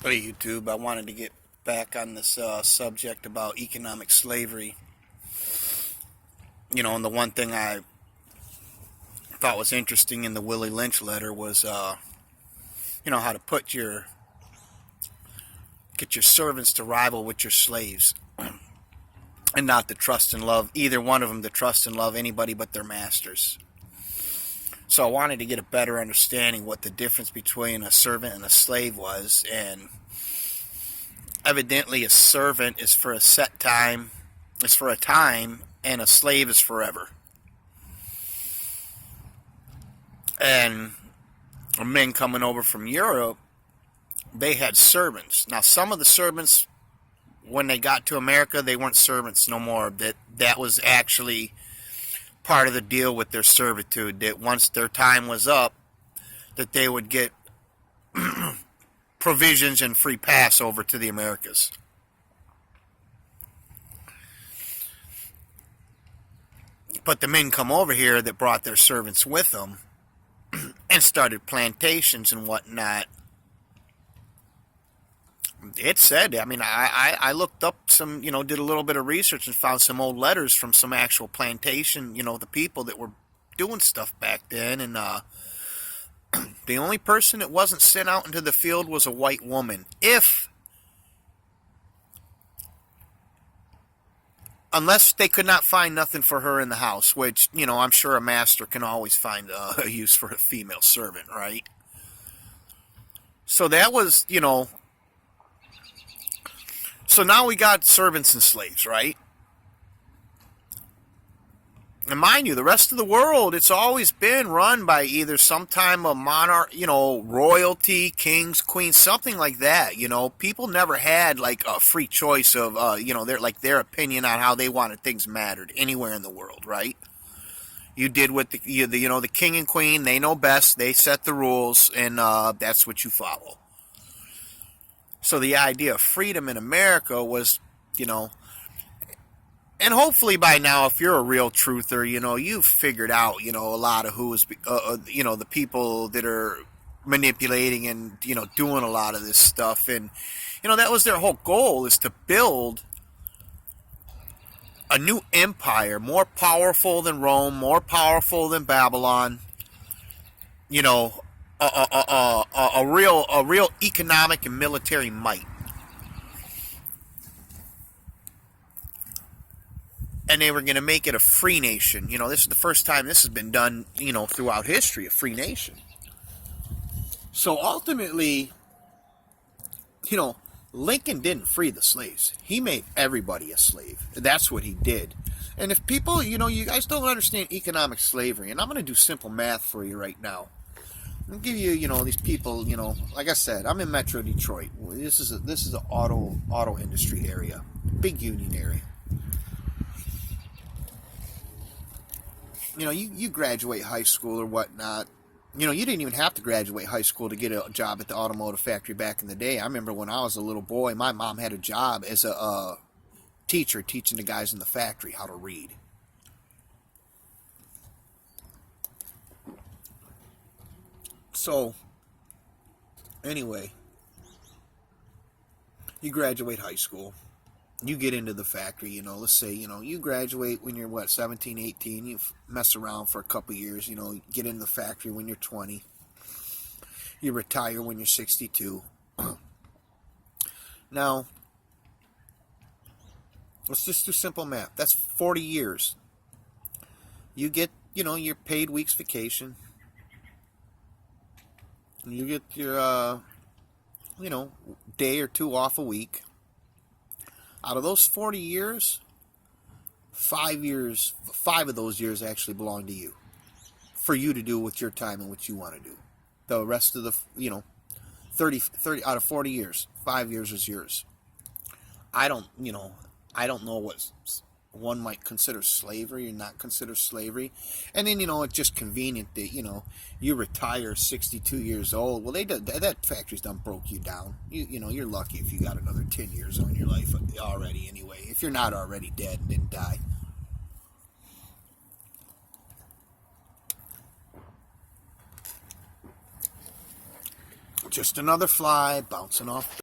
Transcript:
Hey YouTube, I wanted to get back on this subject about economic slavery. And the one thing I thought was interesting in the Willie Lynch letter was, how to get your servants to rival with your slaves, and not to trust and love either one of them to trust and love anybody but their masters. So I wanted to get a better understanding what the difference between a servant and a slave was, and evidently a servant is for a set time, is for a time, and a slave is forever. And men coming over from Europe, they had servants. Now some of the servants, when they got to America, they weren't servants no more. That was actually part of the deal with their servitude, that once their time was up, that they would get provisions and free pass over to the Americas. But the men come over here that brought their servants with them and started plantations and whatnot. It said, I looked up some, did a little bit of research and found some old letters from some actual plantation, the people that were doing stuff back then. And the only person that wasn't sent out into the field was a white woman. Unless they could not find nothing for her in the house, which, I'm sure a master can always find a use for a female servant, right? So that was, so now we got servants and slaves, right? And mind you, the rest of the world, it's always been run by either some time of monarch, royalty, kings, queens, something like that. People never had like a free choice of, their opinion on how they wanted things mattered anywhere in the world, right? You did what the king and queen, they know best, they set the rules, and that's what you follow. So the idea of freedom in America was, and hopefully by now, if you're a real truther, you've figured out, a lot of who is, the people that are manipulating and, doing a lot of this stuff. And, that was their whole goal, is to build a new empire, more powerful than Rome, more powerful than Babylon, a real economic and military might. And they were going to make it a free nation. This is the first time this has been done, throughout history, a free nation. So ultimately, Lincoln didn't free the slaves. He made everybody a slave. That's what he did. And if people, you guys don't understand economic slavery, and I'm going to do simple math for you right now. I'll give you, these people, like I said, I'm in Metro Detroit. This is an auto industry area, big union area. You graduate high school or whatnot. You didn't even have to graduate high school to get a job at the automotive factory back in the day. I remember when I was a little boy, my mom had a job as a teacher teaching the guys in the factory how to read. So, anyway, you graduate high school. You get into the factory, let's say, you graduate when you're, 17, 18, you mess around for a couple years, get in the factory when you're 20, you retire when you're 62. Now, let's just do simple math. That's 40 years. You get, your paid week's vacation. You get your, day or two off a week. Out of those 40 years, 5 of those years actually belong to you, for you to do with your time and what you want to do. The rest of the, 30 out of 40 years, 5 years is yours. I don't know what one might consider slavery or not consider slavery. And then, it's just convenient that, you retire 62 years old. Well, that factory's done broke you down. You're lucky if you got another 10 years on your life already anyway, if you're not already dead and didn't die. Just another fly bouncing off